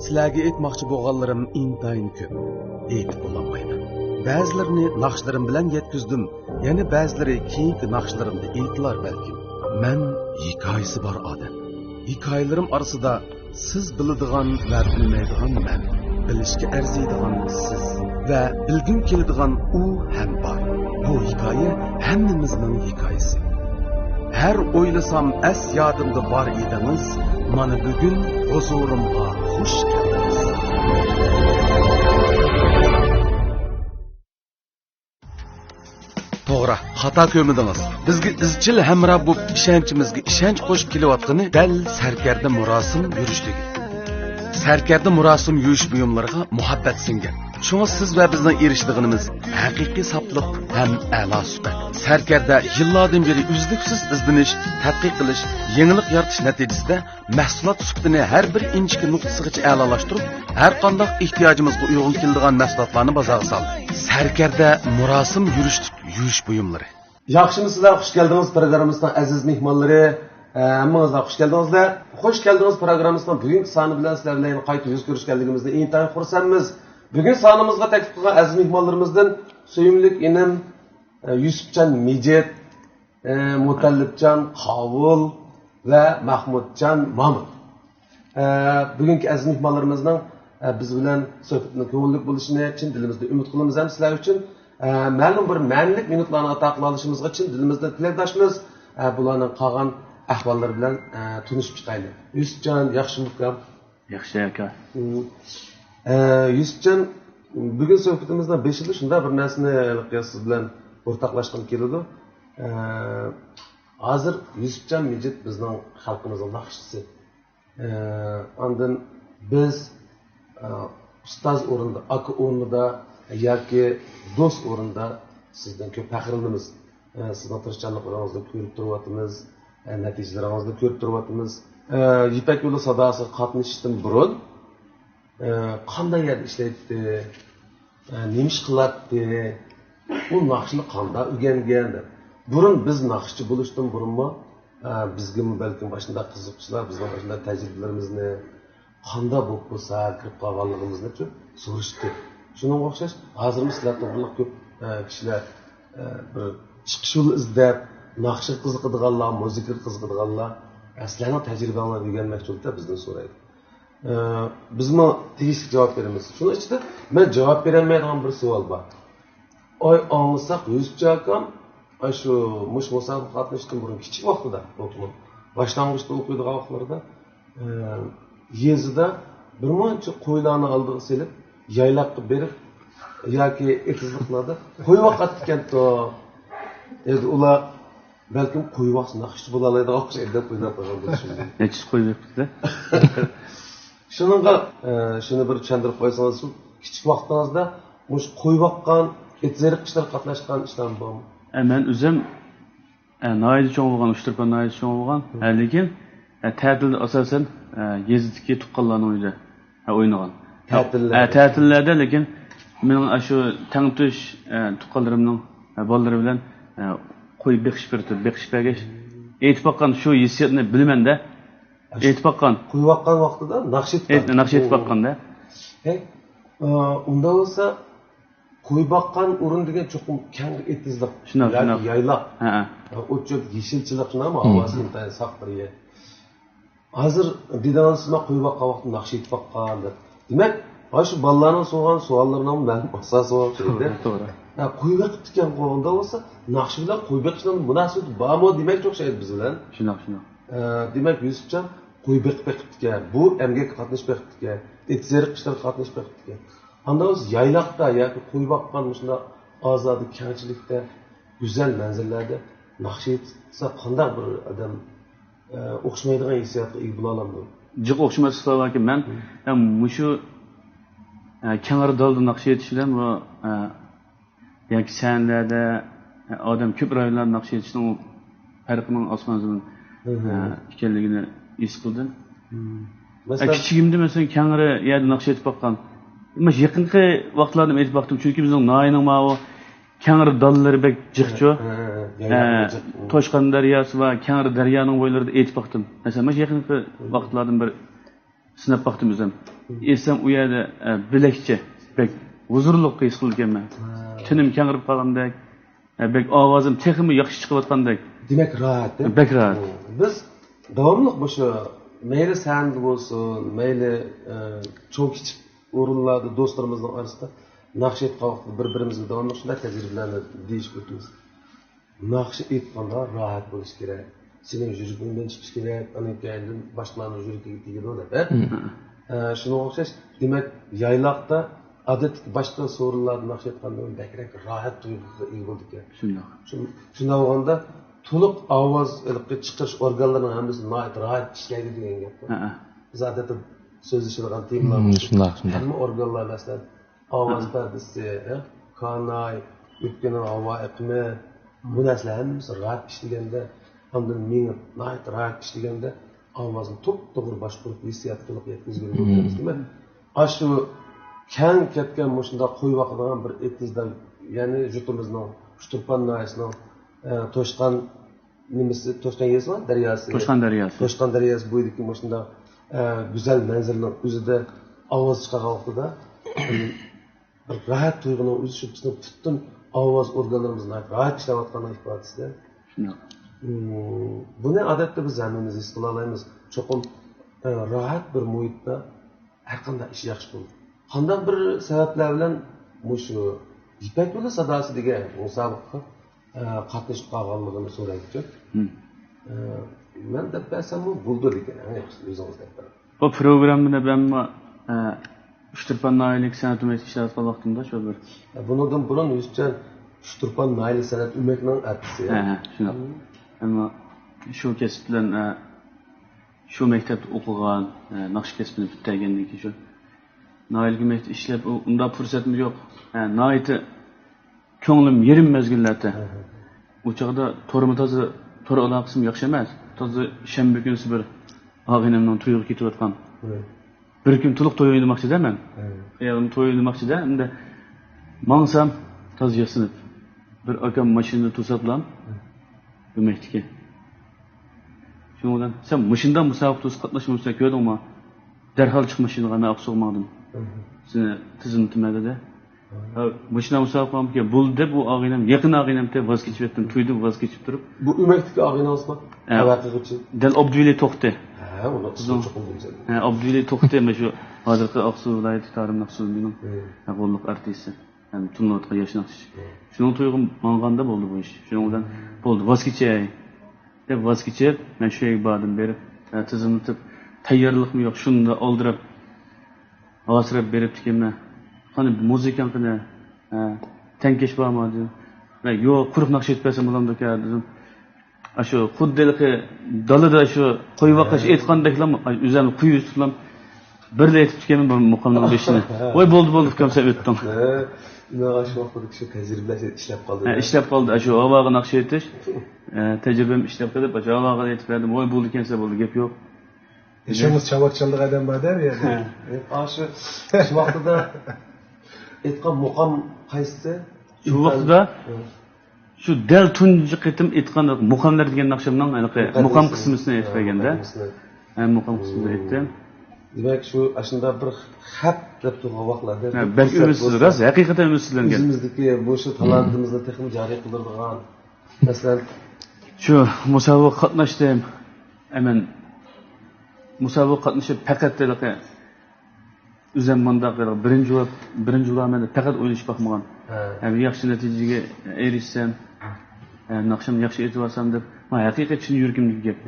Sizlarga aytmoqchi bo'lganlarim intayin ko'p. Aytib bo'lolmayman. Ba'zilarini naqshlarim bilan yetkizdim, yana ba'zilari keyingi naqshlarimda aytdilar balkim. Men hikoyasi bor odam. Hikoyalarim orasida siz biladigan va bilmaydigan men, bilishga arziydigan siz va bilgim keladigan u ham bor. Bu hikoya hammamizning hikoyasi. Her o'ylasam as yodimda bor edingiz, mana bugun huzurimga xush keldingiz. To'g'ri, xato ko'midingiz. Bizga izchil hamroh bo'lib ishonchimizga ishonch qo'shib kelayotgani dal sarkarda murosim yurishligi. Sarkarda murosim yurish buyumlariga muhabbat singan. Şuna siz ve bizden eriştiğimiz hakiki saflık hem a'lo suhbat. Sarkarda yıllardan beri üzlüksüz izdinish, tadqiq qilish, yenilik yaratish natijasida mahsulot suhbatini har bir inchki nuqtasigacha a'lolashtirib, har qanday ehtiyojimizga uyg'un keladigan mahsulotlarni bozorga soldi. Sarkarda murosim yurish buyumlari. Yaxshimisizlar, xush keldingiz programmamizning aziz mehmonlari. Hammangizga xush keldingizlar. Xush keldingiz programmamizning bugungi soni bilan sizlar bilan qayta yuz ko'rishganligimizda intayin xursandmiz. Bugün sanımızga taklif qilgan aziz mehmonlarimizdan Söyümlük inim Yusufcan Mecet, Mutallibcan Qavul ve Mahmudcan Mamut. Bugünkü aziz mehmonlarimizning biz bilan suhbatning ko'ngillik bo'lishini chin dilimizda umid qilamiz ham sizlar uchun. Ma'lum bir ma'nilik minutlarni ato qila olishimizga chin dilimizda tilakdoshmiz. Bularning qolgan ahvollari bilan tunishib chiqaylik. Yusufcan, yaxshimi ukam? Yaxshi aka. Yusufcan, bugün sohbetimizden 5 yılda şunda bir narsani siz bilan o'rtoqlashqim keladi. Hozir Yusufcan Mecet bizning xalqimizning naqshchisi. Ondan biz ustoz o'rinda, aka o'rnida yoki do'st o'rinda sizdan ko'p faxrlanamiz. Sizning tirishchanliklaringizni ko'rib turyapmiz, natijalaringizni ko'rib turyapmiz. Yipak yo'li sadosiga qatnashishdan burun qanday yerda ishlaydi, nima ish qiladi, u naqshni qanday o'rgangan. Burun biz naqshchi bo'lishdan burunmi bizga balkim boshida qiziqchilar, bizning boshida tajribalarimizni qanday bo'lib bo'lsa kirib qolganligimizni ko'p so'rashdi. Shunga o'xshash hozir sizlar to'g'riliq ko'p kishilar bir chiqish yo'li izlab, naqshga qiziqadiganlar, muzikaga qiziqadiganlar sizlarning tajribangizni o'rganmoqchilikda bizdan so'raydi. Biz mi tegishli cevap veremiz? Şunun için ben cevap veremeyeceğim bir savol var. Oy anlasak Yusufcan akam, şu muş musabık qatnashishdan burun kichik vaqtida o'qib, boshlang'ichda o'qiydigan vaqtlarda yezida bir muncha qo'ylarni oldiga selib, yaylaqqa berib yoki ekizliqlarda qo'yib qattikanda endi ular balkim qo'yib vaqt naqshchi bo'la oladigan o'xshaydi deb o'ylab qo'ygan bo'lishim. Nechiz qo'yib beribdi? Şunu bir tushuntirib qo'ysangiz, kichik vaqtingizda mush qo'yib boqqan, etzeriq ishlar qatnashgan ishlar bormi? Men o'zim noyida cho'ng bo'lgan, Uchtirpan noyida cho'ng bo'lgan, lekin ta'tilda asosan yezdagi tuqqanlarning uyida o'ynagan. Ta'tillarda lekin mening shu tangtush tuqqanlarimning bolalari bilan qo'y beqish bergach aytib boqqan shu hissiyotni bilmanda aytib boqqan. Qo'yib boqqan vaqtida naqsh aytib boqqanda. Unda bo'lsa qo'yib boqqan o'rin degan cho'qim kang etizliq. Shunday yayloq. O'tcho'p yeshilchilik shunami? Ovozi intayin saqtir yer. Hozir dedansizma qo'yib boqqan vaqtda naqsh aytib boqqan deb. Demak, shu bolalarning so'rgan savollarining ma'lum asosi bor edi. To'g'ri. Qo'yib boqib ekan qo'yonda bo'lsa, naqsh bilan qo'yib boqishning munosabati bormi demak o'xshaydi biz bilan. Shunday. Demak, Yusufcan qo'yib boqibdi. Bu emgak qatnashib boqibdi. Etzeriq ishlar qatnashib boqibdi. Anda o'z yayloqda yoki qo'yib boqqan shunday ozodi kengchilikda, go'zal manzillarda naqsh etsa qanday bir odam o'xshamaydigan hissiyotga ega bo'la oladi. Jiq o'xshamasliklaki men mushu kengar dalda naqsh etish bilan va yoki sanlarda odam ko'p rayonlarda naqsh etishning farqining osmon zamin ekanligini his qildim. Kichigimda masalan kengari yerda naqsh etib boqqan. Mas yaqinqi vaqtlarda aytib boqdim, chunki bizning noyining ma'vo kengari dallari bek jiqcho. Toshqon daryosi va kengari daryoning bo'ylarida aytib boqdim. Masalan, mas yaqinqi vaqtlardan bir sinab boqdim o'zim. esam u yerda bilakcha bek huzurliq his qilganman. Tunim kengirib qolgandek, bek ovozim texmi yaxshi chiqayotgandek. Demek rahat. Bek rahat. Biz davamlı bu şu meyli sende olsun, meyli çok küçük orunlarda dostlarımızın arasında nakşet kalktı birbirimizi davamlı şunda tecrübelerle değişik ötümüz. Nakşet etmanda rahat buluş gerek. Senin jürgünden çıkış gerek, anı kendin başlarına jürgü gittiği gibi olur. Şunu okşaş, demek yaylakta adet başka sorunlardan nakşet kaldı. Bekrek rahat duygusu iyi bulduk ya. Şunda olanda to'liq ovoz chiqarish organlarining hammasi rahat ishlaydi degan gap. Biz odatda so'zlashadigan temalar shundoq. Hamma organlar masalan ovoz pardasi, kanay, o'tgan havo iqimi, bu narsalar hammasi rahat ishlaganda, hamda meni rahat ishlaganda ovozni to'g'ri boshqarib hissiyot qilib yetkazib bo'lamiz, deyman. Shu kang ketgan shunda qo'yib qo'ygan bir etizdan, ya'ni jutumizning Shturpan nayisining Toshqan nimasi Toshqan yesi var deryası. Toshqan deryası bo'yidagi shunda güzel manzilning o'zida ovoz chiqargan vaqtida bir rahat tuyg'uning o'zi shu bizning butun ovoz organlarimizni rahat ishlayotgan ifodasida. Buni odatda biz hammamiz his qila olamiz. Cho'qim rahat bir muhitda har qanday ish yaxshi bo'ladi. Qanday bir sabablar bilan shu Ipak yo'li sadosi degan musobaqa qatnashib qolganligini so'raydi. Men deb bersam bu bo'ldi degan, o'zingiz deb bering. Bu programmada men Shturpan Naylik san'at umaki ishlayotgan vaqtimda shu bir. Bundan burun Yusufjon Shturpan Naylik san'at umakining artisti. Shunaqa. Ammo shu kasb bilan shu maktabda o'qigan, naqsh kasbini bitirgandan keyin shu Naylik maktabda ishlab unda fursatim yo'q. Nayiti ko'nglim yerim mezgillarda. U chaqda to'rimi toza to'r aloqasim yaxshi emas. Toza shanba kunisi bir og'inimning to'yiga ketayotgan. Bir kun to'liq to'y o'ynamoqchida men. Hayolim to'y o'ynamoqchida, endi mangsam toza yasinib. Bir akam mashinani to'satlam. Demakki. Shundan sen mashindan musobaqada qatnashmoqsa ko'rdingmi? Darhol chiqmashini g'ana aqsoqmadim. Seni tizimtimada. Mashina musobaqamga bo'ldi bu og'inam, yaqin og'inamda voz kechib o'tdim, to'yda voz kechib turib. Bu umakdagi og'inamizmi? Avaqig'ichi. Dal Abduvali to'xti. Uni cho'qim bo'ladi. Abduvali to'xti mana shu hozirgi Oqsuv viloyati Tarim Naqshbandiyning qo'lliq artisti. Ham tunlatga yosh naqsh. Shuning to'yg'im manganda bo'ldi bu ish. Shuningdan bo'ldi voz kechay. Deb voz kechib, men shu yerga bordim berib, tizimlatib, tayyorlikmi yo'q, shunda oldirib, asrab berib ekanman. Qani muzikam qana tankesh bormadi. Yo'q, quruq naqsh etmasam bo'lamdi dedim. Shu xuddiligi dalada shu qo'yib vaqash aytgandeklar o'zim quyi tutlam birla aytib ekanman bu muqomning beshini. Voy bo'ldi kamsa o'tdim. Nima shu vaqtda shu tajribalar ishlab qoldi. Ishlab qoldi. Shu avvalgi naqsh etish tajribam ishlab qolib, shu avvalgi aytib berdim. Voy bo'ldi ekansa bo'ldi, gap yo'q. İşimiz çavarçılık adam badar ya. Şu vaqtida aytgan muqom qaysi? Şu vaqtida şu dal tunji qitim aytgan muqomlar degan naqshamning muqom qismini aytib berganda, muqom qismini aytdim. Demak, shu ashunda bir xat deb turgan vaqtlarda balki umidsiz, rost, haqiqatan umidsizlangan. O'zimizdagi bu shu talantimizni texnik joriy qildirgan. Masalan, shu musobaqa qatnashdim. Hemen musobaqa qatnashib faqat o'zim mandaq birinchi ulamada faqat o'ynash baxmagan. Ham yaxshi natijaga erishsam, naqshimni yaxshi aytib olsam deb, men haqiqat uchun yurgimdagi gap.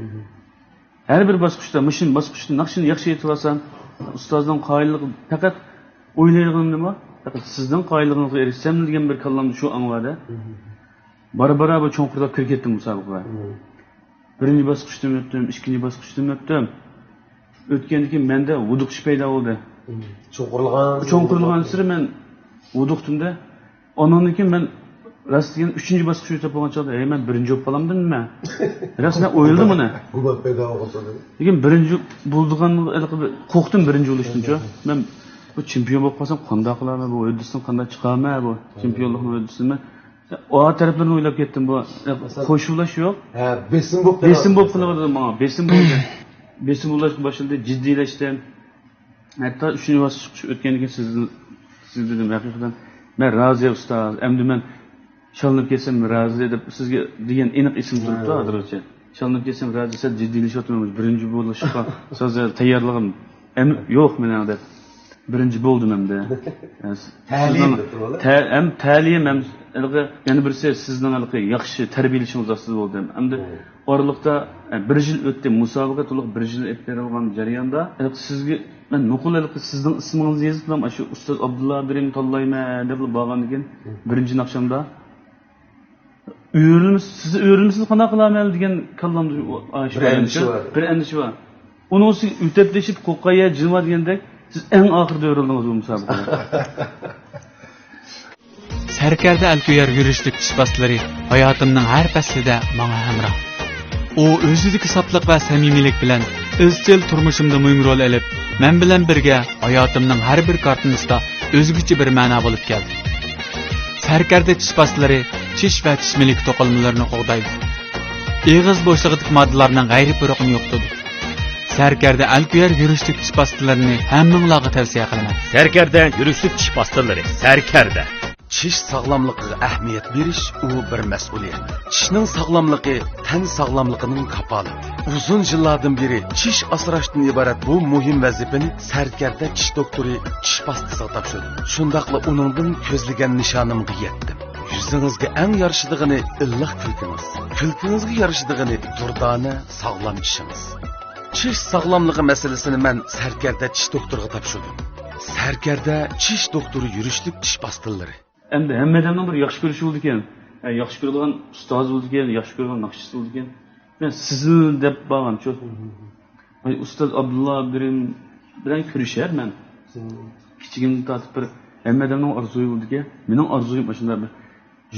Har bir bosqichda, mushin bosqichda naqshini yaxshi aytib olsam, ustozning qoyilligi faqat o'ylaydiganim nima? Faqat sizning qoyilligingizga erishsam degan bir kallamda shu angladi. Bara bu cho'nqirda kirib ketdim musobaqaga. Birinchi bosqichdan o'tdim, ikkinchi bosqichdan o'tdim. O'tgandan keyin menda vuduqish paydo bo'ldi. Cho'nqirlagan siri men vuduqtimda. Ondan keyin men rastlagan 3-bosqichga o'tib olgan chog'da, men birinchi bo'lib qolamdimmi? Rasman o'yildim buni. G'ubbat paydo bo'ldi. Lekin birinchi bo'ldigan qo'rqdim birinchi bo'lishimcha. Men bu chempion bo'lib qolsam qanday qilaman, bu o'yindan qanday chiqaman, bu chempionlikni o'yindan. O taraflarni o'ylab ketdim bu. Qo'shuvlash yo'q. Besim bo'lib qolaverdim menga. Besim bo'lash boshida jiddiylashdim. Hatta 3. bosqich chiqish o'tgandan keyin siz dedim haqiqatan men Raziya ustoz, endi men shalinib ketsam Raziya deb sizga degan aniq ism turibdi hozircha. Shalinib ketsam Raziya siz jiddiylashyapman, birinchi bo'lishga so'z tayyorligim yo'q meni deb. Birinchi bo'ldim hamda. Ham ta'lim ham yana birisi sizning yaxshi tarbiyalashingiz ostida bo'ldim. Hamda oralıqda 1 yil o'tdi, musobaqa to'liq 1 yil o'tib berilgan jarayonda sizga men nuqul sizning ismingizni yozib ham shu ustoz Abdulla Birim tanlayman deb borgandan keyin birinchi naqshamda sizni o'rinsiz qana qilaman degan kallamda bir andishi bor. Uni siz o'tatlashib qo'qqaya jilma degandek siz eng oxirida o'rildingiz bu musobaqada. Sarkarda Alkuyar yurishlik ishboshlari hayotimning har faslida menga hamroh. U o'zidagi soflik va samimiylik bilan izchil turmushimda muhim rol olib, men bilan birga hayotimning har bir kortinasida o'zgacha bir ma'no bo'lib keldi. Sarkarda ishboshlari tish va tishmilik to'qilmalarini qo'g'daydi. Eg'iz bo'shlig'idagi moddalarning g'ayri puruqini yo'qotadi. Sarkarda Alkuyar yurishlik ishboshlarini hammanglarga tavsiya qilaman. Sarkarda yurishlik ishboshlari Sarkarda. Tish sog'lomligiga ahamiyat berish u bir mas'uliyat. Tishning sog'lomligi tan sog'lomligining kafolati. Uzun yillardan beri tish asrashdan iborat bu muhim vazifani Sarkarda tish doktori tish pastasiga topshirdi. Shundaqla uningdan ko'zlagan nishonimga yetdim. Yuzingizga eng yarashidigini illiq kulkingiz. Kulkingizga yarashidigini durdona sog'lom tishingiz. Tish sog'lomligi masalasini men Sarkarda tish doktoriga topshirdim. Sarkarda tish doktori yurishlik tish pastillari. Endi hammadan bir yaxshi ko'rish bo'ldi ekan. Yaxshi ko'radigan ustoz bo'ldi ekan, yaxshi ko'radigan naqshchi bo'ldi ekan. Men sizni deb borgan shu. Ustoz Abdulla Birim bilan ko'rishar men. Kichigimdan tortib bir hammadan orzuy bo'ldi ekan. Mening orzuyim shunday bir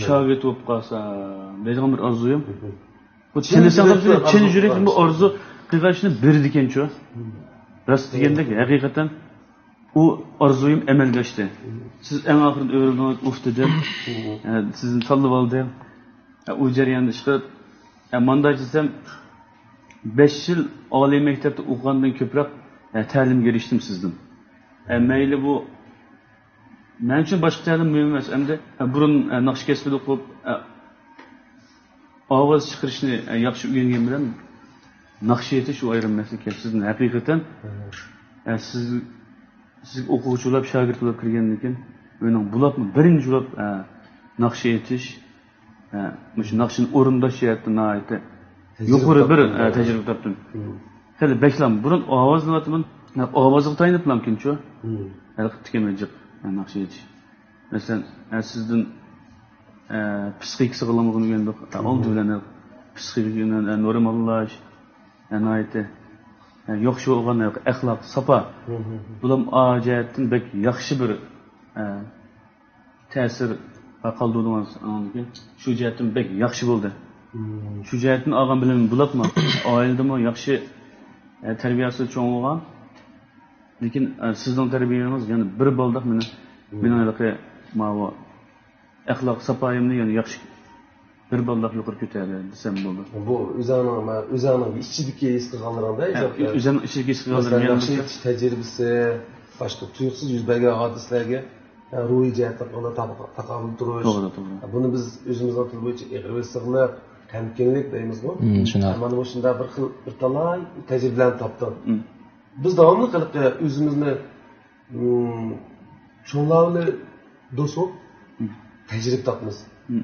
shogird bo'lib qolsa, degan bir orzuyim. Bu chin yurakdan bu orzu qilishni berdi ekan shu. Rost degandek haqiqatan o arzuyum amalga oshdi. Siz eng oxirida o'rildingiz, uf dedim. Sizni tanlab oldim. O jarayonda chiqib, manda desam 5 yil oliy maktabda o'qigandan ko'proq ta'limga erishdim sizdan. Mayli bu men uchun boshqa ta'lim muhim emas. Endi burun naqsh kasbida o'qib ovoz chiqarishni yaxshi o'rgangan bilan naqsh etish u ayrim masala ekan. Sizni haqiqatan siz o'quvchilar shogird bo'lib kirgandan keyin uning bulabmi birinchi bo'lib naqsh etish, shu naqshni o'rindash yerda yuqori bir tajriba topdim. Hali beklam burun ovozlatman, ovozga tayiniblam kimcho. Hali qilib naqsh etish. Masalan, sizdan psixik sog'lomligini o'rgandik. Oldi bilan psixikni normallash, yaxshi bo'lgan axloq, safa. Bular ajoyatdan bek yaxshi bir ta'sir qoldirdiz. Shu jihatdan bek yaxshi bo'ldi. Shu jihatdan olgan bilim bulabmi? Oiladami yaxshi tarbiyasi cho'ng bo'lgan. Lekin sizning tarbiyangiz yana bir bo'ldiq meni ma'vo axloq safoyimni yana yaxshi bir ballaq yuqori ko'tardi desam bo'ldi. Bu o'zingning ichidagi his qilganlaringda o'zim ichidagi his qilganlarim yaxshi tajribasi, boshqa tuyuqsiz yuz bergan hodisalarga ruhiy jihatdan taqobil turish. To'g'ri. Buni biz o'zimizning til bo'yicha ig'rivsizlik, tamkinlik deymizmi? Mana bu shunday bir xil bir talay tajribalarni topdim. Biz davomli qilib o'zimizni cho'nglarni do'sib tajriba topamiz.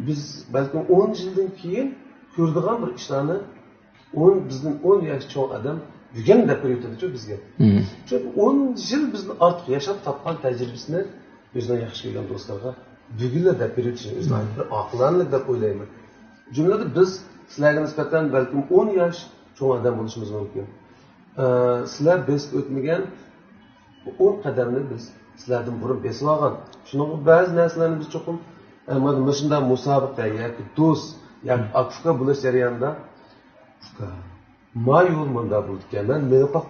Biz balki 10 yildan keyin ko'radigan bir ishlarni bizning 10 yosh cho'ng odam bugun deb o'tadi bizga. Chunki 10 yil bizni ortiq yashab topgan tajribasini o'zidan yaxshi ko'rgan do'stlarga bugunlar deb o'tishni o'zlari bir aqlanlik deb o'ylayman. Jumlada biz sizlarga nisbatan balki 10 yosh cho'ng odam bo'lishimiz mumkin. Sizlar bes o'tmagan 10 qadamni biz sizlardan burun besib olgan. Shuning ba'zi narsalarni biz cho'qim mana shunday musobaqa yoki do'st yoki aktivga bo'lish jarayonida mayul munda bo'ldi ekan. Men nima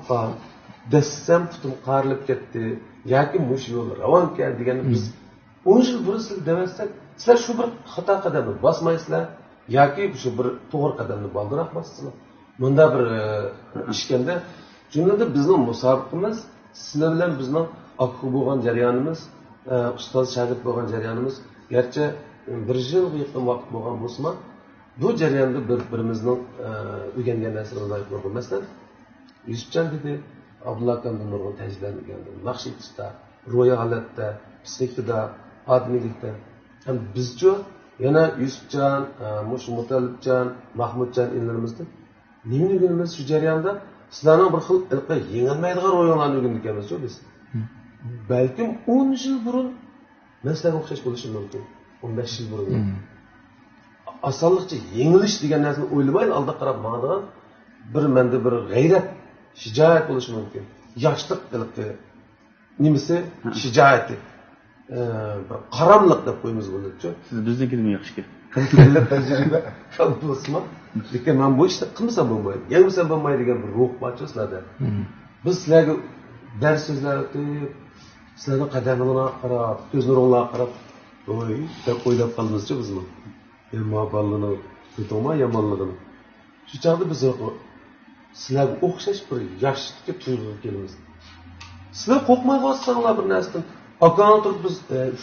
desam putim qarilib ketdi yoki mush yo'l ravon ekan deganda biz 10 yil burun siz demasdak, sizlar shu bir xato qadamni bosmaysizlar yoki shu bir to'g'ri qadamni boldiroq bossizlar. Bunda bir ishganda jumlada bizning musobaqamiz sizlar bilan bizning akıl bo'lgan jarayonimiz, ustoz shogird bo'lgan jarayonimiz, garchi bir yilga yaqin vaqt bo'lgan bo'lsa, bu jarayonda bir-birimizning o'rgangan narsalarni ko'rganmasdan, Yusufjon dedi, Abdulla akamdan nurg'un tajribalarni o'rgandim. Naqsh etishda, ro'ya holatda, psixikada, odmiylikda. Ham bizcha yana Yusufjon, Mutallibjon, Mahmudjon inlarimizda nima o'rganamiz shu jarayonda? Sizlarning bir xil yengilmaydigan ro'yonlarni o'rgandik emas-ku biz. Balkim 10 yil burun masalaga o'xshash bo'lishi mumkin. 15 yil burun. Osonlikcha yengilish degan narsani o'ylamaydi, oldiga qarab ma'nodan menda bir g'ayrat, shijoat bo'lishi mumkin. Yoshlik qilibdi. Nimasi shijoati. Bir qaramliq deb qo'yamiz buni-chi. Siz biznikini yaxshi. Tajriba bo'lsa, lekin men bu ishni qilmasam bo'lmaydi. Yengilsam bo'lmaydi degan bir ruh bor-chi sizlarda. Biz sizlarga dars so'zlar o'tib, sizlarning qadaminglarga qarab, ko'z nuringlarga qarab, "Voy" deb o'ylab qolamiz-chi bizmi? Balını tutma yamanlığını. Şu çağda biz sizler o'xshash bir yoshlikka tuyg'u kelamiz. Sizlar qo'rqmay qolsanglar bir narsadan, akani turib biz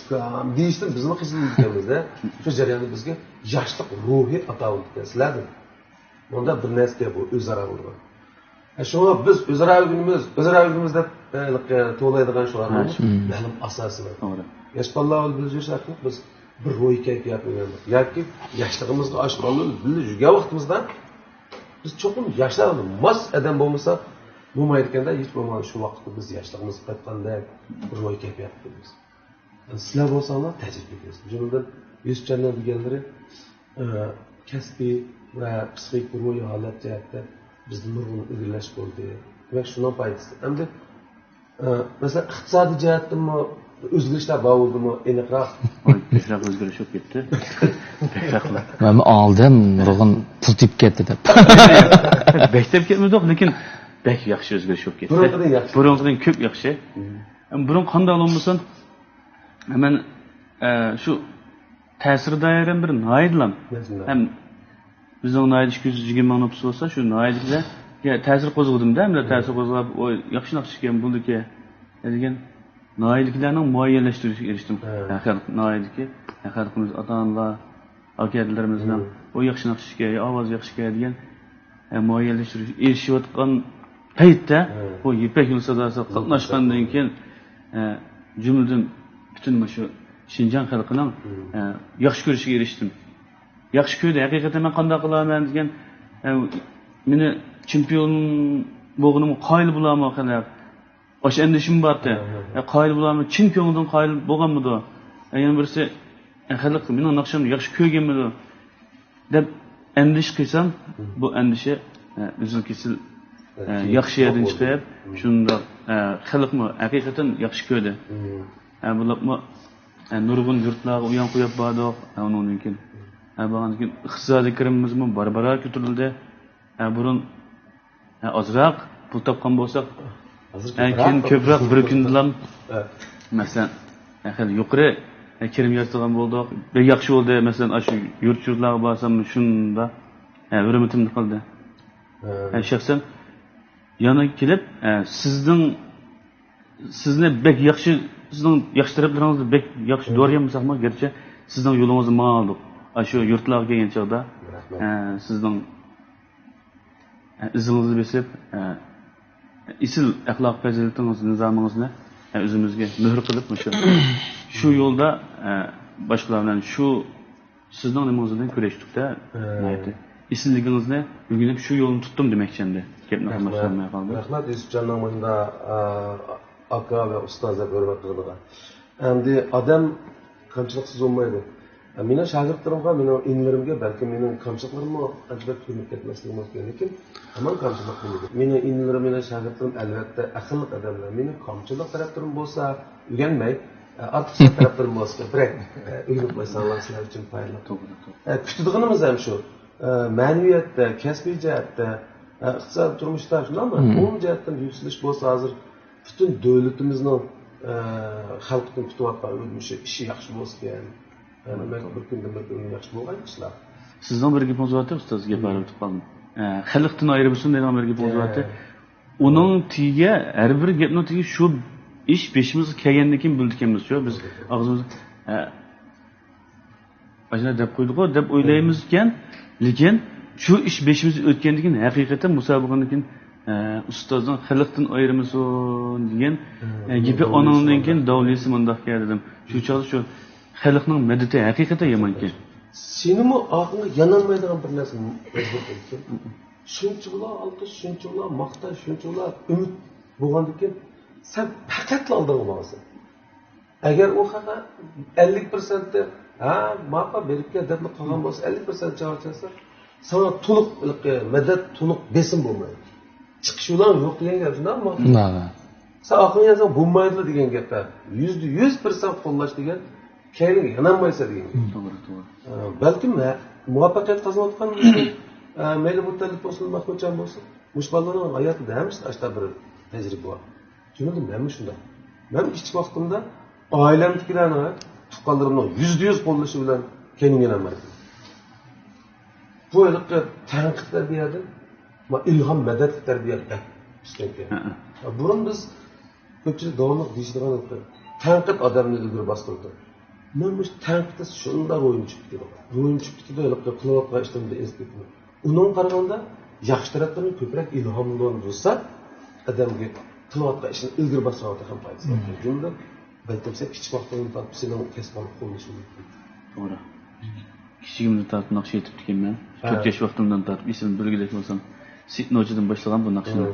ukam deyishdan bizni qiziqligimiz-da. Shu jarayonda bizga yoshlik ruhi ato bo'ldi sizlardan. Bunda bir narsa bu o'zaro bo'lgan. Shunga biz o'zaro o'zimiz deb to'laydigan shularning ma'lum asosi bor. To'g'ri. Yosh bolalar bilishlarki biz bir ro'y kayfiyat o'rgandik. Yoki yoshligimizga oshqonlar bilib yurgan vaqtimizda biz cho'qim yoshlarni mos odam bo'lmasa bo'lmaydi ekanda, hech bo'lmaganda shu vaqtda biz yoshligimiz qaytganda bir ro'y kayfiyat qilamiz. Sizlar bo'lsanglar tajriba qilasiz. Jumladan Yusufjonlar deganlari kasbiy va psixik ro'y holat jihatda bizni nurg'un o'rganlash bo'ldi. Va shundan foydasi. Endi masalan iqtisodiy jihatdanmi o'zgarishlar bo'ldimi? Aniqroq Bekroq o'zgarish bo'lib ketdi. Bekroqlar. Men oldim, nurg'un pul tip ketdi deb. Bekdeb ketmadi-ku, lekin bek yaxshi o'zgarish bo'lib ketdi. Burunqidan ko'p yaxshi. Burun qanday bo'lmasin, men shu ta'sir doiram bir noidlam. Ham bizning noid 220 ming nopus bo'lsa, shu noidga ta'sir qo'zg'adim-da, men ta'sir qo'zg'ab, yaxshi ekan buldiki degan noidliklarning muayyanlashtirishiga erishdim. Noidliki, xalqimiz ota-onalar, aka-akalarimizning o yaxshi naqshga, ovoz yaxshiga degan muayyanlashtirish erishayotgan paytda bu Ipak yo'l sadosida qatnashgandan keyin jumladan butun shu Shinjon xalqining yaxshi ko'rishiga erishdim. Yaxshi ko'rdi, haqiqatan men qanday qilaman degan meni chempion bo'lganim qoyil bo'laman qanday Oş endişim bardı. Qayıl bulamı chin ko'ngildan qayıl bo'lganmidi? Yana birisi xalq meni naqshamni yaxshi ko'rganmidi? deb endish qilsam, bu endişe uzun kesil yaxshi yerdan chiqib, shunda xalqmi haqiqatan yaxshi ko'rdi. Bularmi nurg'un yurtlarga uyon qo'yib bordik, uning mumkin. Bo'lgandan keyin iqtisodiy kirimimizmi barbara ko'tarildi. Burun ozroq pul topgan bo'lsak, keyin ko'proq bir kundan masalan hali yuqori kirim yaratgan bo'ldik. Bir yaxshi bo'ldi, masalan, shu yurtlarga borsam shunda hurmatimni qildi. Shaxsan yana kelib sizni bek yaxshi, sizning yaxshi taraflaringizni bek yaxshi do'rayamizmi, garchi sizning yo'lingizni ma'lum. Shu yurtlarga kelgan chog'da sizning izingizni besib isil axloq fazilatingiz nizomingizni o'zimizga mehr qilib shu yo'lda boshqalar bilan shu sizning nimangizni kurashdikda isilligingizni o'rganib shu yo'lni tutdim demoqchimdi. Gapni qilmay qoldim. Rahmat Yusufjonning bunda aka va ustozlar hurmat qiladigan. Endi odam kamchiliksiz bo'lmaydi. Meni shogirdlarimga, meni inlarimga balki mening kamchiliklarimni ajrab ko'rib ketmasligi mumkin, lekin hamon kamchilik bo'ladi. Meni inlarim, meni shogirdlarim albatta aqlli odamlar. Meni kamchilik taraflarim bo'lsa, o'rganmay, ortiqcha taraflarim bo'lsa, biroq o'rganib qo'ysanglar sizlar uchun foydali. To'g'ri. Kutadiganimiz ham shu. Ma'naviyatda, kasbiy jihatda, iqtisodiy turmushda shundaymi? Bu jihatdan yuksalish bo'lsa, hozir butun davlatimizning xalqdan kutayotgan o'rnishi ishi yaxshi bo'lsa, bir kundan bir kun yaxshi bo'lgan ishlar. Sizdan bir gapingiz bor, ustoz gap aytib qoldim. Xalqdan ayirib degan bir gapingiz bor. Onun tiye her bir gapning tiye şu iş beşimizga kelgandan keyin bildik şu biz og'zimiz ajna deb qo'ydik-ku deb o'ylaymiz ekan, lekin shu ish beşimizga o'tgandan keyin haqiqatan musobaqadan keyin ustozning xalqdan ayirmasin degan gapi onundan keyin davlisi mundaq keldim. Shu chog'da shu xalqning madadi haqiqatan yomon ekan. Senimi aqlga yanolmaydigan bir narsa ekan. Shunchalar olqish, shunchalar maqtash, shunchalar umid bo'lgandan keyin sen faqatla oldinga borasan. Agar u haqa 50% ha ma'qa berib kel deb qolgan bo'lsa 50% javob bersa, sana to'liq madad, to'liq besim bo'lmaydi. Chiqish yo'lan yo'q degan gap shundaqmi? Sen aqlingga bo'lmaydi degan gaplar. 100% qo'llash degan keyin yanolmaysa degan. To'g'ri. Balkim muvaffaqiyat qozonayotgan mayli muttaliq bo'lsin, mahmudjon bo'lsin, mushballarning hayotida hamisi ashta bir tajriba bor. Tushundim, men shunda. Men ichki vaqtimda oilamdagilarni tuqqanlarimning 100% qo'llashi bilan keyin yanolmaydi. Bu yerda tanqid tarbiyasi va ilhom madad tarbiyasi ishlangan. Burun biz ko'pchilik davomli deyishadigan tanqid odamni ilgari bostirdi. Men bu tanqidda shunda ro'yim chiqdi. Ro'yim chiqdi deb qilayotgan ishimda eslatdim. Uning qaraganda yaxshi taraflarini ko'proq ilhomdan bo'lsa, odamga qilayotgan ishni ilgari bostirishga ham foydasi bor. Jumla balkim sen kichik vaqtdan tortib sening kasbini qo'llashi mumkin. To'g'ri. Kichigimni tortib naqsh etib ekanman. 4 yosh vaqtimdan tortib esimni bilgilak bo'lsam, sitnochidan boshlagan bu naqshni.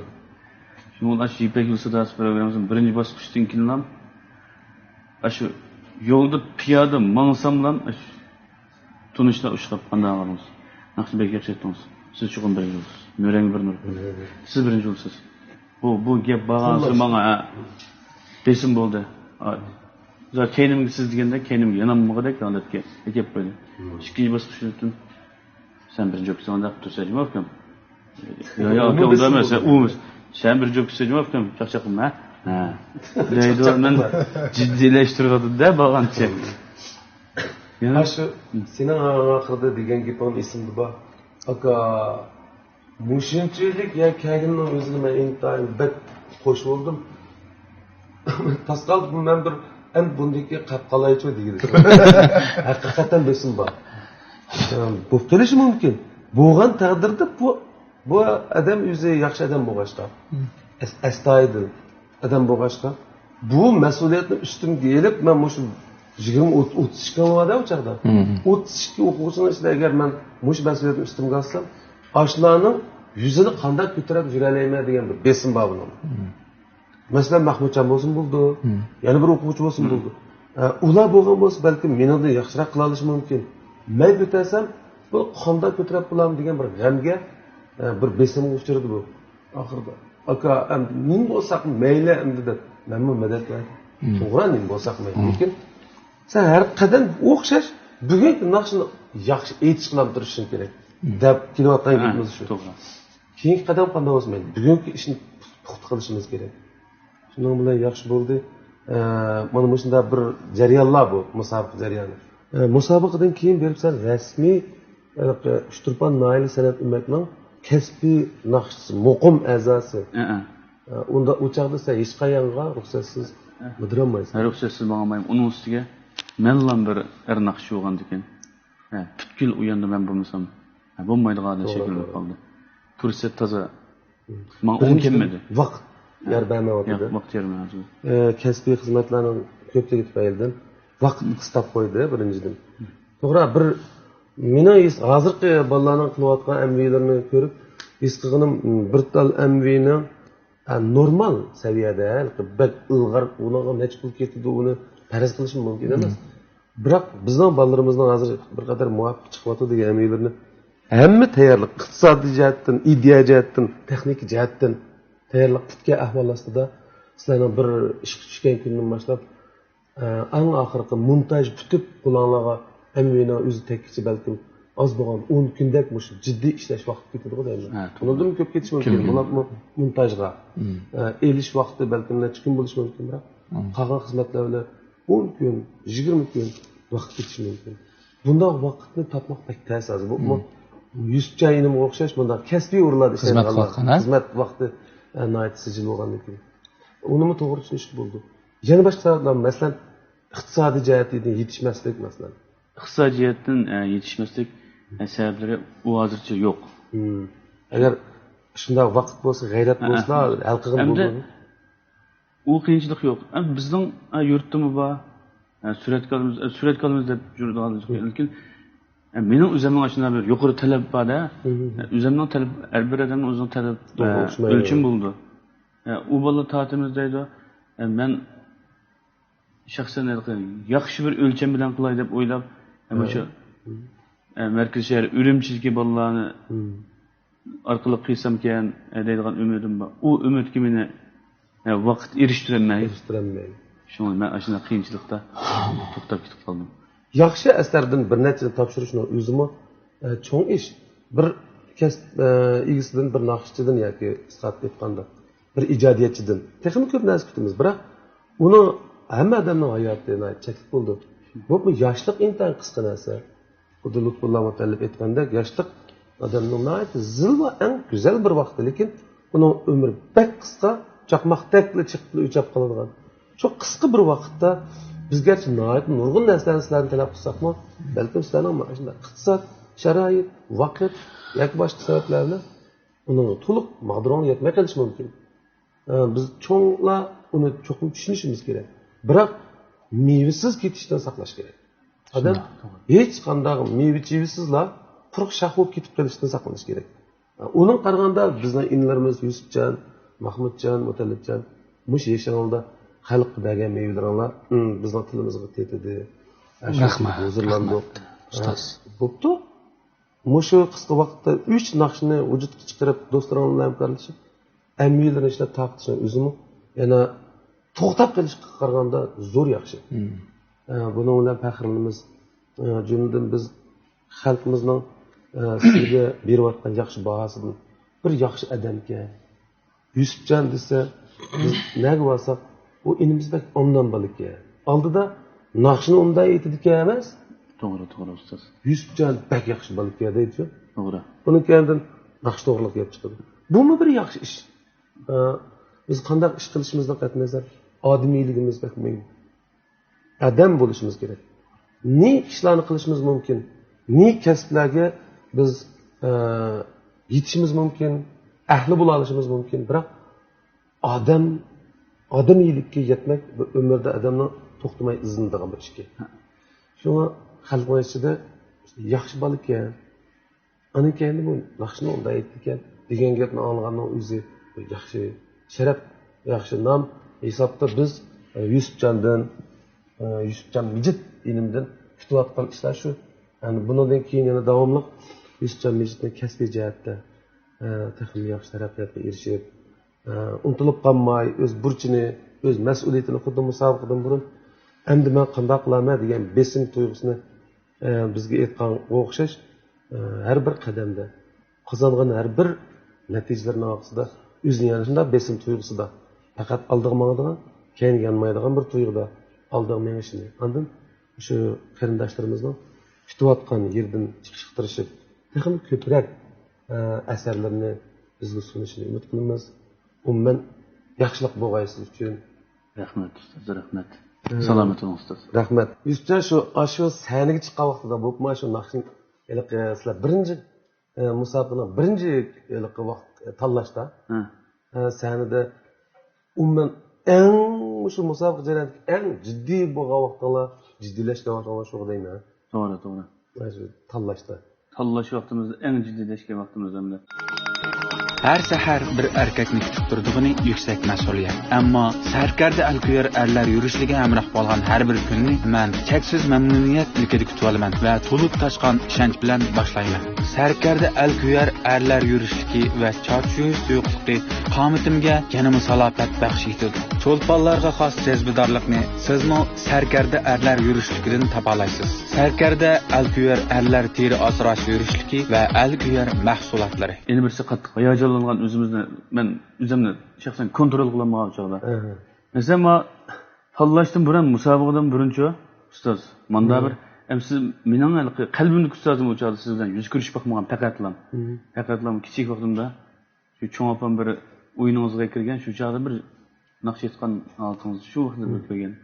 Shundan Ipak Yulsadas programmasining birinchi bosqichidan keyin ham shu yo'lda piyoda mansam bilan tunishlar ushlab qandaymiz. Naqshbek yaxshitimiz. Siz chuqur birinchi bo'lsiz. Nurang bir nur. Siz birinchi bo'lsiz. Bu gap bag'ansi menga besim bo'ldi. Zaten kendimga siz deganda kendimga yanammoqdek holatga kelib qo'ydi. Ikkinchi bosqichdan sen birinchi bo'lsan, unda tursan ekan. Yo, aka unda emas, u sen birinchi bo'lsan ekan, chaqchaqma. Ha. Deydi men jiddiylashtirdi-da bag'ancha. Yana shu sening oxirida degan gaping esimda bor. Aka mushunchalik ya kaginning o'zini men intayin bak qo'shib oldim. Tasqal men bir ham bundaki qapqalaychi deydi. Haqiqatan besim bor. Bu qilishi mumkin. Bo'lgan taqdirda bu odam o'zi yaxshi odam bo'lg'achqa. Astoydil odam bo'lg'achqa. Bu mas'uliyatni ustimga elib men mush 20-30 kiloda o'chaqda. 32 o'quvchining ichida agar men mush mas'uliyatni ustimga olsam, ashlarning yuzini qanday ko'tarib yuralayman degan bir besim bor buning. Masalan, Mahmudjon bo'lsin bo'ldi, yana bir o'quvchi bo'lsin bo'ldi. Ular bo'lgan bo'lsa, balki mendan yaxshiroq qila olishi mumkin. Men ko'tarsam, bu qanday ko'tarib bo'lam degan bir g'amga bir besimga uchirdi bu. Oxirida aka, men bo'lsaq mayli endi deb, men bu madadlar. To'g'ri, men bo'lsaq mayli, lekin sen har qadam o'xshash bugungi naqshni yaxshi aytish bilan turishing kerak deb kelayotgan gapimiz shu. To'g'ri. Keyingi qadam qanday bo'lsa mayli, bugungi ishni puxta qilishimiz kerak. Shuning bilan yaxshi bo'ldi. Mana bu shunday bir jarayonlar bu, musobaqa jarayoni. Musobaqadan keyin beribsan rasmiy Shturpan Noil san'at ummatning kasbiy naqshchisi, muqim a'zosi. Unda o'chaqda sen hech qayerga ruxsatsiz bidirolmaysan. Ruxsatsiz bormayman. Uning ustiga menlan bir naqsh bo'lgan ekan. Butkul u yanda men bo'lmasam, bo'lmaydigan shakl bo'lib qoldi. Fursat toza. Men o'n kelmadi. Vaqt yarbamayotdi. Vaqt yarbamayotdi. Kasbiy xizmatlarning ko'pligi tufaylidan vaqt qistab qo'ydi birinchidan. To'g'ri, bir meni hozirgi bolalarning qilayotgan amvilarni ko'rib, his qilganim bir tal amvini normal saviyada, bak ilg'ar ularga majbur ketdi, uni farz qilish mumkin emas. Biroq bizning bolalarimizning hozir bir qadar muvaffaq chiqyapti degan amvilarni hamma tayyorlik, iqtisodiy jihatdan, ideya jihatdan, texnik jihatdan tayyorlik qilgan ahvol ostida sizlarning bir ish tushgan kundan boshlab eng oxirgi montaj bitib qulonlarga amvini o'zi tekkichi balkim oz bo'lgan 10 kundak mush jiddiy ishlash vaqti ketadi deyman. Undan ko'p ketish mumkin. Bular montajga elish vaqti balkim necha kun bo'lishi mumkin, biroq qolgan xizmatlar bilan 10 kun, 20 kun vaqt ketishi mumkin. Bunday vaqtni topmoq pek tez hozir. Bu 100 chayinimga o'xshash bunday kasbiy o'rinlarda ishlaydigan xizmat vaqti nayt sicil olgandan keyin. Onu mu to'g'ri tushunishga bo'ldi. Yana boshqa sabablar, masalan, iqtisodiy jihatdan yetishmaslik masalan. iqtisodiyatdan yetishmaslik sabablari u hozircha yo'q. Agar shunday vaqt bo'lsa, g'ayrat bo'lsa, hal qilgan bo'ladi. U qiyinchilik yo'q. Bizning yurtimiz bor. Suratkalimiz deb yuradiganimiz. Lekin mening o'zimning ashuna bir yuqori talab bor-da. O'zimning talab har bir odamning o'zining talab o'lchim bo'ldi. U bola tatimiz deydi. Men shaxsan yaxshi bir o'lcham bilan qilay deb o'ylab, mana shu markaz shahar Urumchidagi bolalarni orqali qilsam ekan deydigan umidim bor. U umidga meni vaqt erishtirolmaydi. Shunga men ashuna qiyinchilikda to'xtab ketib qoldim. Yaxshi asardan bir nechta topshirishni o'zimi cho'ng ish. Bir kasb egasidan, bir naqshchidan yoki sihat aytganda bir ijodiyatchidan texnik ko'p narsa kutamiz, biroq uni hamma odamning hayotida cheklik bo'ldi. Bu yoshlik intan qisqa narsa. Xuddi Lutfulloh mutallib aytgandek, yoshlik odamning zil va eng go'zal bir vaqti, lekin uning umri bak qisqa, chaqmoqdakli chiqib o'chab qoladigan. Shu qisqa bir vaqtda bizga nurg'un narsalarni talab qilsakmi, balki sizlarning mana shunday iqtisod, sharoit, vaqt yoki boshqa sabablarni uning to'liq maqduroniga yetmay qolishi mumkin. Biz cho'nglar uni cho'qim tushunishimiz kerak. Biroq mevasiz ketishdan saqlash kerak. Odam hech qanday meva-chevasizlar quruq shax bo'lib ketib qolishdan saqlanish kerak. Uning qaraganda bizning inlarimiz Yusufjon, Mahmudjon, Mutallibjon mush yashanolda xalq degan mevalarlar bizning tilimizga tetdi. Rahmat. Huzurlandik. Ustoz. Bo'pti. Mushu qisqa vaqtda 3 naqshni vujudga chiqarib do'stlar bilan hamkorlashib, amiylarni ishlab taqtishni o'zimi yana to'xtab qilishga qaraganda zo'r yaxshi. Buni bilan faxrlanamiz. Jumladan biz xalqimizning sizga berayotgan yaxshi bahosidan bir yaxshi odamga Yusufjon desa, biz nega bo'lsak, u inimizdek ondan baliki. Oldida naqshni unday aytdiki emas. To'g'ri ustoz. Yusufjon bak yaxshi baliki deydi. To'g'ri. Buni keyin naqsh to'g'riliq kelib chiqadi. Bu mu bir yaxshi ish? Biz qanday ish qilishimizdan qat'iy nazar odamiyligimiz bak muhim. Adam bo'lishimiz kerak. Ne ishlarni qilishimiz mumkin? Ne kasblarga biz yetishimiz mumkin? Ahli bo'la olishimiz mumkin. Biroq odamiylikka yetmak bu umrda odamning to'xtamay izlanadigan bir ish. Shunga xalq ichida yaxshi bola ekan, ana keyin bu yaxshini unday aytdi ekan degan gapni olganning o'zi yaxshi sharaf, yaxshi nom hisobda biz Yusufjon Mijit ilmdan kutayotgan ishlar shu. Yani bundan keyin yana davomli Yusufjon Mijitning kasbiy jihatda texnik yaxshi taraqqiyotga erishib, unutilib qolmay, o'z burchini, o'z mas'uliyatini xuddi musobaqadan burun endi men qanday qilaman degan besim tuyg'usini bizga aytgan o'xshash har bir qadamda qozongan har bir natijalarning orqasida o'zini yana shunday besim tuyg'usida faqat oldiga mangadigan, keyin yanmaydigan bir tuyg'uda oldiga mengishini. Ondan shu qarindoshlarimizning kutayotgan yerdan chiqishga tirishib, texnik ko'proq asarlarni bizga sunishini umid qilamiz. Umuman yaxshilik bo'lg'aysiz uchun Rahmat ustoz, rahmat. Salomat bo'ling ustoz. Rahmat. Yusufjon shu sahnaga chiqqan vaqtida bo'pma shu naqshni sizlar birinchi musobaqaning birinchi vaqt tanlashda sahnada umuman eng shu musobaqa jarayonida eng jiddiy bo'lgan vaqtlar, jiddiylashgan vaqtlar shu deyman. To'g'ri. Shu tanlashda. Tanlash vaqtimizda eng jiddiylashgan vaqtimiz hamda. Har sahar bir erkakni kutib turdig'ini yuksak mas'uliyat. Ammo sarkarda alkuyar erlar yurishligi hamroh bo'lgan har bir kunni men cheksiz mamnuniyat ilkida kutib olaman va to'lib toshgan ishonch bilan boshlayman. Sarkarda alkuyar erlar yurishligi va charch yuyish suyuqligi qomatimga yanama salofat baxsh etadi. Cho'lponlarga xos jazbidorlikni sizmi sarkarda erlar yurishligidan topalaysiz. Sarkarda alkuyar erlar teri asrash yurishligi va alkuyar mahsulotlari. Endi birsi qattiq hayajonlangan o'zimizni men o'zimni shaxsan kontrol qilolmagan chog'da. Mesela tanlashdan burun musobaqadan burunchi ustoz, menda bir siz mening qalbimni ustozim o'chadi siz bilan yuz ko'rishib boqmagan faqatlam kichik vaqtimda shu cho'ng opam bir o'yiningizga kirgan shu chog'da bir naqsh etgan holatıngiz shu vaqtda bo'lib kelgan.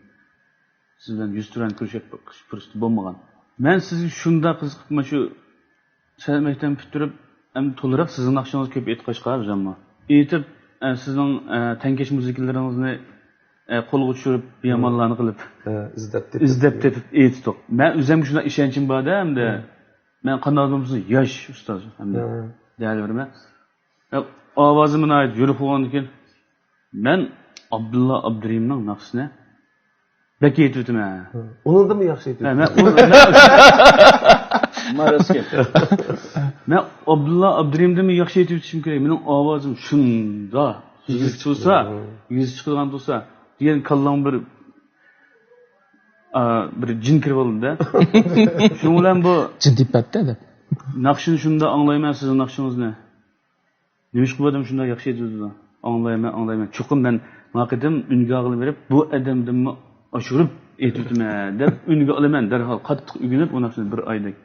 Siz bilan yuz turan ko'rishib fursat bo'lmagan. Men sizga shunda qiziqib mana shu maktabni bitirib ham to'liq sizning naqshingizni ko'p aytqashqa bizamma. Aytib sizning tankash muzikalaringizni qo'lga tushirib bemallarni qilib izlab tepib aytdik. Men o'zimga shuna ishonchim borda hamda men qanday bo'lsa yosh ustoz hamda deyilverman. Ovozim ait yurib qo'ygan ekan. Men Abdulla Abdurimning naqshini bak aytibman. Uni mi yaxshi aytibman? Men Abdulla Abdurimni yaxshi aytibdim kerak. Mening ovozim shunda yuz chiqsa, yuz chiqgan bo'lsa, degan kallam bir jin kirib oldi-da. Shuning bilan bu jiddiy patda deb. Naqshini shunda anglayman sizning naqshingizni. Nimish qildim shunda yaxshi aytibdi. Anglayman. Chuqur men maqidim unga og'ilib berib, bu adamdimni oshirib aytibman deb unga olaman. Darhol qattiq ugunib, u naqshini bir oydak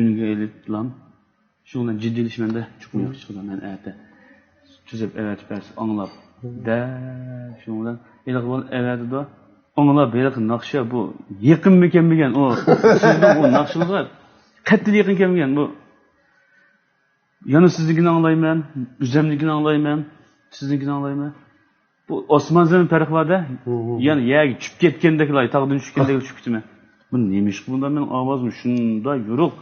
unga elitlam. Shu bilan jiddiylashmanda chuqur yaxshi chiqdi. Men aytdi. Tuzib evet bas anglab. Da shu bilan ilg'ol avadida anglab berib naqsha bu yaqin ekanmigan o sizning o naqshingizga qattiq yaqin kelmagan bu. Yana siznikini anglayman, o'zimnikini anglayman, siznikini anglayman. Bu osmon zamin farqi borda. Ya'ni yagi tushib ketgandeklar, tog'dan tushgandek tushib ketman. Bu nemish bunda men ovozim shunda yo'q,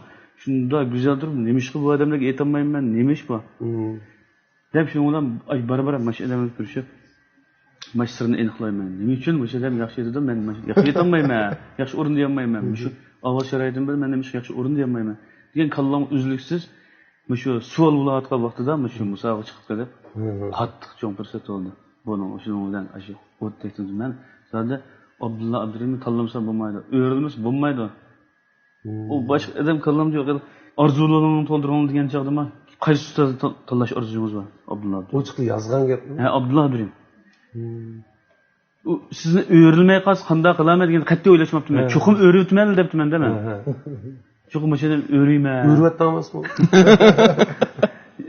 shunda go'zal turib nemish bu odamlarga aytolmayman, nemish bu. Deb shu bilan barabar mashinalarni ko'rishib, mashsirni aniqlayman. Nima uchun bu odam yaxshi edi, men yaxshi aytolmayman, yaxshi o'rin deyolmayman. Shu ovoz sharoitim bilan men yaxshi o'rin deyolmayman. Degan kallam uzluksiz shu savol bo'layotgan vaqtida shu musobaqa chiqib kelib, qattiq cho'ng fursat oldi. Buni shuning bilan shu o'tdekdim men. Sada Abdulla Abdurimni tanlamasa bo'lmaydi. O'rilmas bo'lmaydi. U boshqa odam kallamda yo'q. Arzularimni to'ldirgan degan chog'da qaysi ustozni tanlash orzungiz bor? Abdulla Abdurim. Ochiq yozgan gapmi? Ha, Abdulla Abdurim. U sizni o'rilmay qolsa qanday qilaman degan qat'iy o'ylashmabdim. Cho'qim o'ribman debdiman da men. Cho'qim o'shadan o'riyman. O'riyapti emasmi?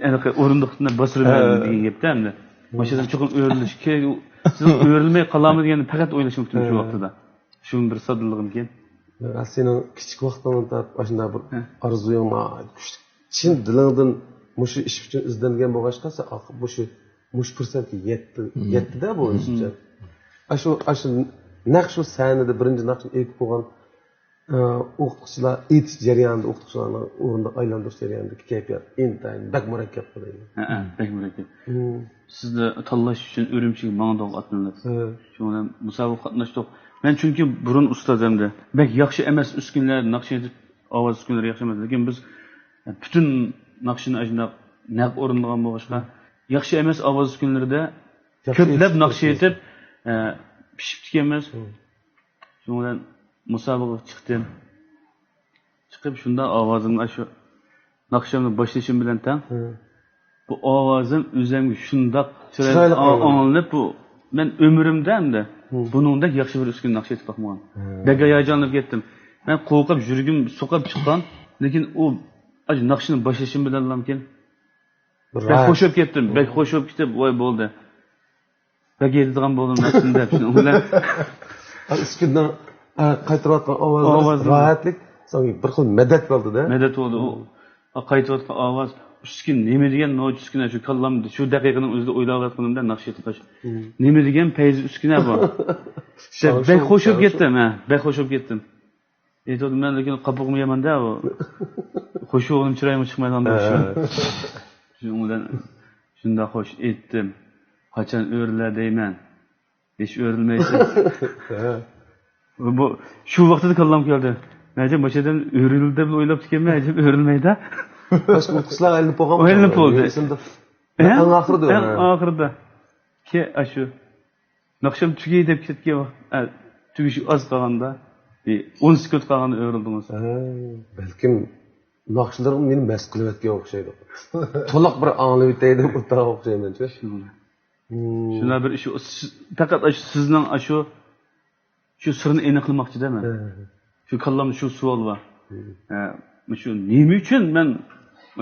Aniq o'rindiqni bosiraman degan gapda endi. O'shadan cho'qim o'rilish kerak. Siz o'rilmay qolamiz degan faqat o'ylashmabdim shu vaqtida. Shu bir soddaliqim ekan. Sening kichik vaqtdan tortib shunday bir orzuying kuchli chin dilingdan mushu ish uchun izlangan bo'lg'achqa mush fursatga yetdi-da bu ishcha. Shu naq shu sanada birinchi naqshni ekib qo'ygan o'qituvchilar etish jarayonida o'qituvchilarni o'rinda aylantirish jarayonidagi kayfiyat intayin bak murakkab bo'ladi. Ha, bak murakkab. Sizni tanlash uchun o'rimchiga mangdoq atlanib. Shu bilan musobaqa qatnashdik. Men chunki burun ustozimda bak yaxshi emas uskunlar naqsh etib ovoz uskunlari yaxshi emas, lekin biz bütün naqshini ajnab naq o'rinlagan bo'lg'achqa yaxshi emas ovoz uskunlarida ko'plab naqsh etib pishib tikamiz. Shuning bilan musobaqa chiqdim. Chiqib shunda ovozimni shu naqshamni boshlashim bilan tang bu ovozim o'zimga shundoq chiroyli anglanib bu men umrimda hamda buningdek yaxshi bir uskun naqsh etib boqmagan. Bek hayajonlanib ketdim. Men qo'rqib yurgim so'qib chiqqan, lekin u naqshni boshlashim bilan lamkin bek xo'shib ketdim. Bek xo'shib ketib voy bo'ldi. Bek yetadigan bo'ldim naqshni deb shuni bilan uskundan qaytarayotgan ovoz rohatlik so'ng bir xil madad bo'ldi-da. Madad bo'ldi. U qaytarayotgan ovoz uskin nima degan noch uskuna shu kallamda shu daqiqaning o'zida o'ylayotganimda naqsh etib nima degan payz uskuna bu. Bek xo'shib ketdim, bek xo'shib ketdim. Aytdim men lekin qapoqmi yemanda u. Xo'shug'im chiroyim chiqmaydi deb shuning bilan shunda xo'sh etdim. Qachon o'rlar deyman. Hech o'rilmaysiz. Bu shu vaqtda kallam keldi. Najib boshdan o'rildi deb o'ylab ekanman, Najib o'rilmaydi. Boshqa o'qituvchilar aylanib qolgan. Aylanib qoldi. Eng oxirida. Eng oxirida. Ke shu naqsham tugay deb ketgan vaqt, tugishi oz qolganda, 10 sekund qolganda o'rildingiz. Balkim naqshlarim meni mast qilayotgan o'xshaydi. To'liq bir anglab o'tay deb o'tira o'xshayman-chi. Shuna bir ish faqat sizning shu sirni aniqlamoqchidaman. Shu kallamda shu savol bor. Shu nima uchun men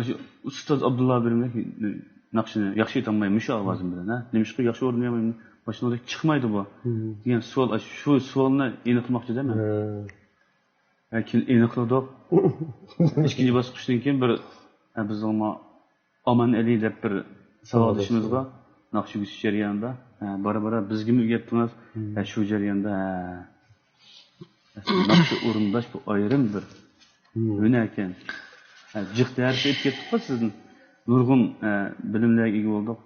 shu ustoz Abdulla Abdurimga naqshini yaxshi aytolmayman shu ovozim bilan ha nimishqa yaxshi o'rnayamayman boshida chiqmaydi bu degan savol shu savolni aniqlamoqchida man keyin aniqladik ikkinchi bosqichdan keyin bir bizning Oman Ali deb bir savolishimiz bor naqsh yugish jarayonida bora bizga o'rgatdingiz shu jarayonda naqsh o'rindash bu ayrim bir hunar ekan jiq dars aytib ketdik-ku sizni nurg'un bilimlarga ega bo'ldik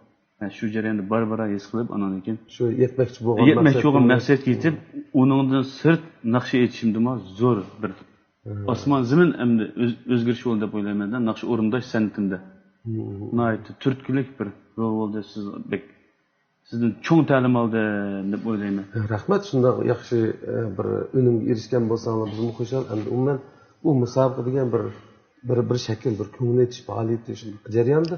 shu jarayonda bora his qilib andan keyin shu yetmoqchi bo'lgan maqsadga yetib uningdan sirt naqsh aytishimdimi zo'r bir osmon zamin endi o'zgarish yo'li deb o'ylayman naqsh o'rindash san'atimda turtkilik bir yo'l bo'ldi sizdan cho'ng ta'lim oldim deb o'ylayman rahmat shundoq yaxshi bir unumga erishgan bo'lsangiz bizmi xushal endi umuman u musobaqa degan bir shakl bir ko'ngil aytish faoliyat jarayonda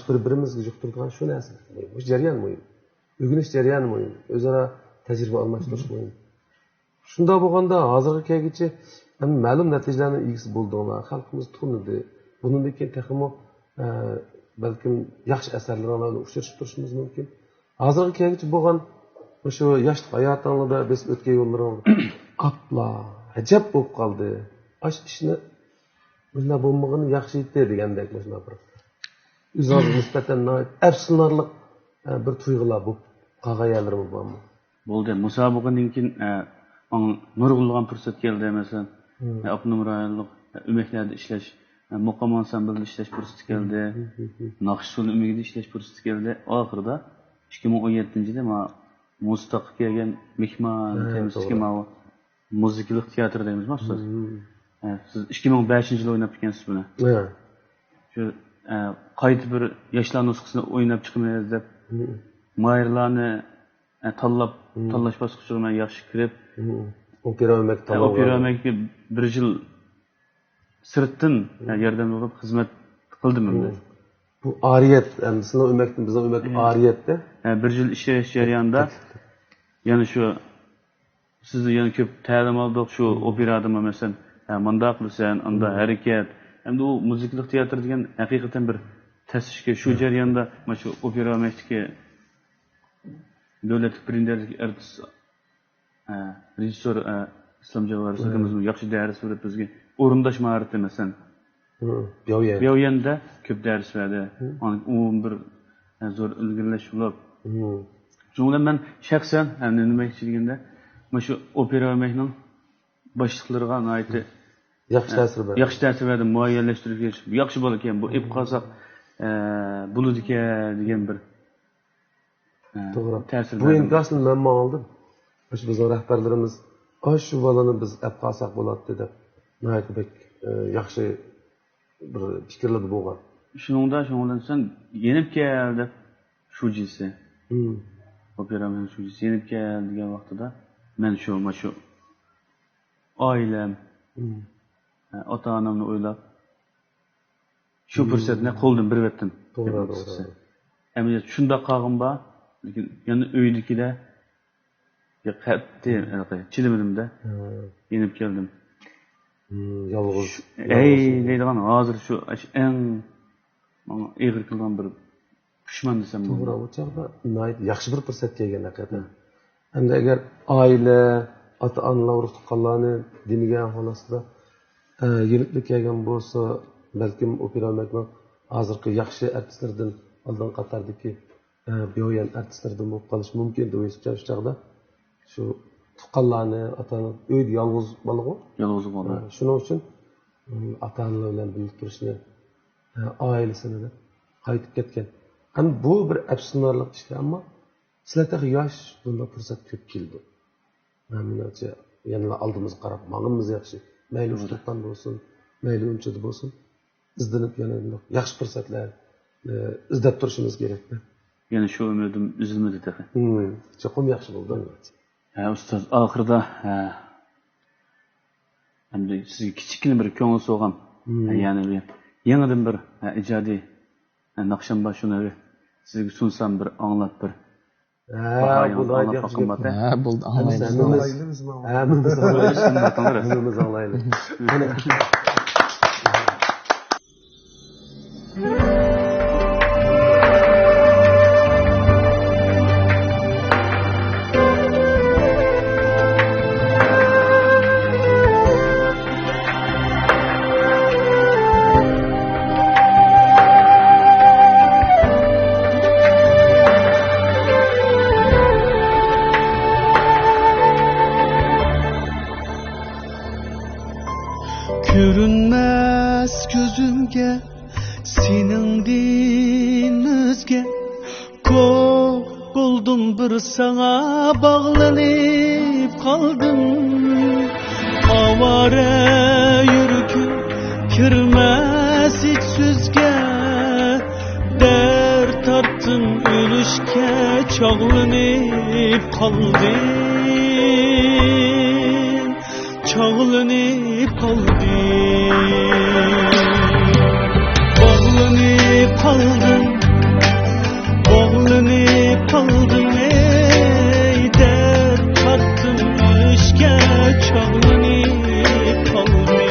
bir birimizga yuqtiradigan shu narsa bu jarayon muhim o'rganish jarayoni muhim o'zaro tajriba almashtirish muhim shundoq bo'lganda hozirgi kelguncha ma'lum natijalarni egasi bo'ldinglar xalqimiz tunidi bundan keyin texmo balkim yaxshi asarlarni uchrashib turishimiz mumkin hozirgi kelguncha bo'lgan o'sha yoshlik hayotingizda biz o'tgan yo'llaringiz qapla ajab bo'lib qoldi ash ishni bunday bo'lmagani yaxshi edi degandek mana bir o'zingizga nisbatan afsunarli bir tuyg'ular bo'lib qolgan yerlarimiz bormi bo'ldi musobaqadan keyin nurg'ulg'an fursat keldi masalan abnum rayonlik o'maklarda ishlash muqam ansamblida ishlash fursati keldi naqshsul umigida ishlash fursati keldi oxirida 2017-yilda mustaqil kelgan mehmon temizlikka muzikalik teatr deymizmi ustoz siz 2005-yilda o'ynab ekansiz buni shu qayta bir yoshlar nusxasini o'ynab chiqmaymiz deb mayirlarni tanlash bosqichiga yaxshi kirib opera o'makga bir yil sirtdan yordam berib xizmat qildim bu ariyat endi sizlar o'makdan bizlar o'mak ariyatda bir yil ishlash jarayonida yana shu sizni yana ko'p ta'lim oldik shu operadimi masalan mundoq qilsan unda harakat endi u muzikalik teatr degan haqiqatan bir ta'sisga shu jarayonda mana shu opera o'makdagi davlat premyerlik artist rejissor islom javhar akamiz yaxshi dars berib bizga o'rindash maharati masalan Biyoviyanda ko'p dars berdi. U bir zo'r ilgirlash bo'lib. Shunga men shaxsan nima deyilganda, mana shu opera o'makning boshliqlariga aytdi. Yaxshi ta'sir berdi, muayyanlashtirib yaxshi bo'lar ekan, bu ib qolsaq bo'ladi ekan degan bir to'g'ri ta'sir berdi. Bu imkonni men oldim. Shu bizning rahbarlarimiz shu bolani biz ib qolsaq bo'ladi deb. Naytbek yaxshi bir fikrlar bo'lgan. Shundan yenib keldi shujisi. Operaning shujisi yenib keldi degan vaqtida men shu oilam, ota-onamni o'ylab shu fursatni qo'ldan bir vetdim. To'g'ri. Endi shunda qolgan bor, lekin yana uydikida qattiq chilimimda yenib keldim. Yolg'iz. Deydigan hozir shu eng ig'ir qilgan bir pushman desam bo'ladi. To'g'ri, u chog'da yaxshi bir fursat kelgan haqiqatan. Endi agar oila, ota-onalar tuqqanlarni diniga xolasida yelib kelgan bo'lsa, balkim opera o'makning hozirgi yaxshi artistlardan oldin qatardagi bioyan artistlardan bo'lib qolish mumkin deb o'ylashim shu chog'da. Shu tuqqanlarni ota-ona uyda yolg'iz bolaga shuning uchun ota-onalar bilan birga turishni oilasini qaytib ketgan ham bu bir afsunarli ish ammo sizlarda yosh bunday fursat ko'p keldi menimcha yana oldimizga qarab ma'lumimiz yaxshi mayli ushtuqqan bo'lsin mayli unchada bo'lsin izlanib yana yaxshi fursatlar izlab turishimiz kerak yana shu umidim uzilmadi cho'qim yaxshi bo'ldi ustoz oxirida endi sizga kichikina bir ko'ngil so'g'am ya'ni yangidan bir ijodiy naqshamba shuni sizga sunsam bir anglab bir bo'ldi hammamiz anglaylik sana bağlanıp kaldım. Avare yürküm kirmez hiç süzge, dert tarttım ölüşke çağlanıp kaldım. Çağlanıp kaldım. Bağlanıp kaldım. Bağlanıp kaldım. Ey dert tarttım ölüşke çağlanıp kaldım.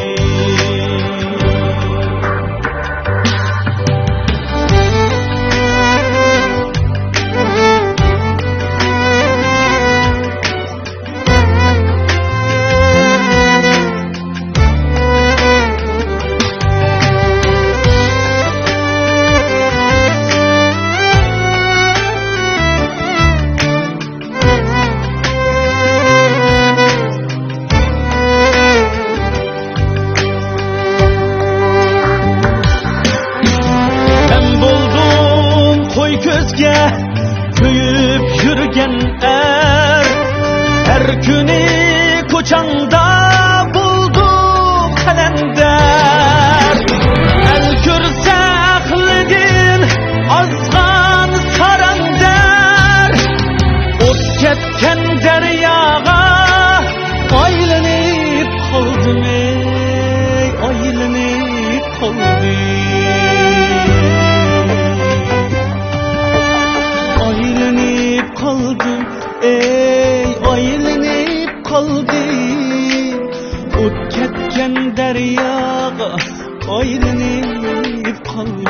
Köyüp yürgen her günü koçanda buldum kalender. El kürsaklıdin azgan sarandar, ot ketken deryaga aylanıp kaldım. Ey aylanıp kaldım. Aylanıp kaldım, ey aylanıp kaldım. Ot ketken deryaga aylanıp kaldım.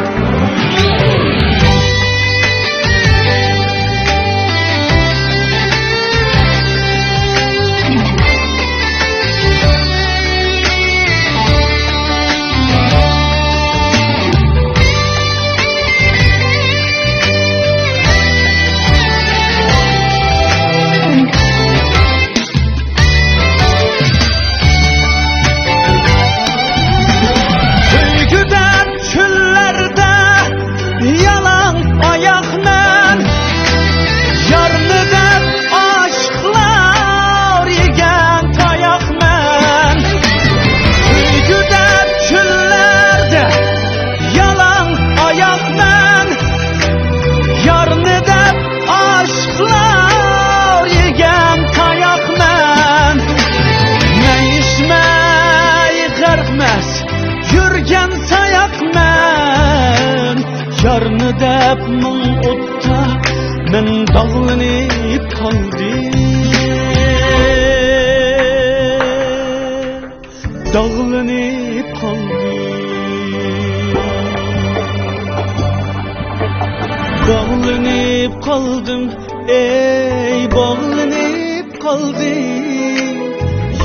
Yarını dep mın otta men dağlanıp kaldım. Dağlanıp kaldım. Dağlanıp kaldım, ey bağlanıp kaldım.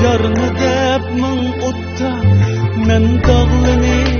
Yarını dep mın otta men dağlanıp